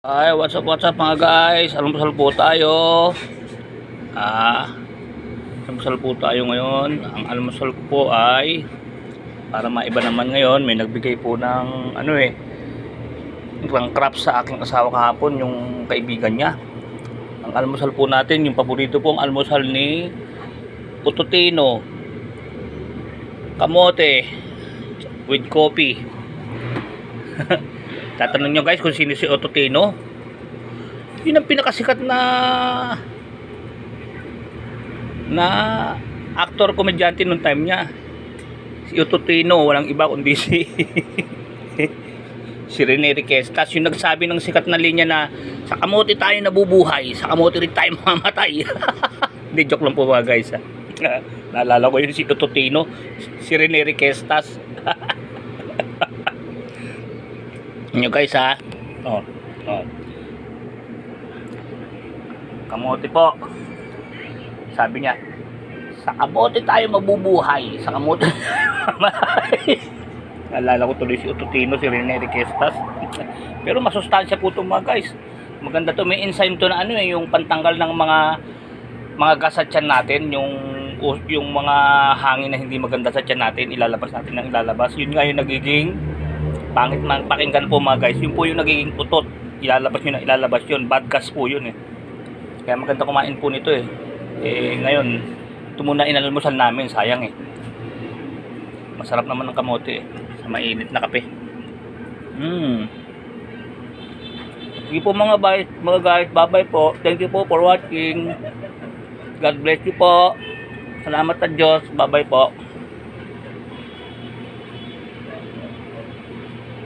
Ay, what's up mga guys? Almusal po tayo. Almusal po tayo ngayon. Ang almusal ko po ay para maiba naman ngayon, may nagbigay po ng pang crabs sa aking asawa kahapon, yung kaibigan niya. Ang almusal po natin, yung paborito pong almusal ni Ututino. Kamote with coffee. Tatanong nyo guys kung sino si Ututino. Yun ang pinakasikat na actor, komedyante nung time niya. Si Ututino, walang iba kundi si Rene Riquestas, yung nagsabi ng sikat na linya na sa kamote tayo nabubuhay, sa kamote rin tayo mamamatay. Hindi, joke lang po mga guys. Naalala ko yun si Ututino, si Rene Riquestas. Nyo guys kamote po, sabi niya sa kamote tayo mabubuhay, sa kamote naalala ko tuloy si Ututino, si Rene Riquestas. Pero masustansya po ito mga guys, maganda to, may enzyme to na yung pantanggal ng mga gas sa tiyan natin, yung mga hangin na hindi maganda sa tiyan natin, ilalabas natin ng ilalabas. Yun nga yung nagiging pangit man pakinggan po mga guys, yun po yung nagiging utot, ilalabas nyo na ilalabas yun, bad gas po yun kaya maganda kumain po nito ngayon ito muna inalmusal namin, sayang masarap naman ng kamote sa mainit na kape. Sige po mga guys, bye bye po, thank you po for watching, God bless you po, salamat sa Diyos, bye bye po.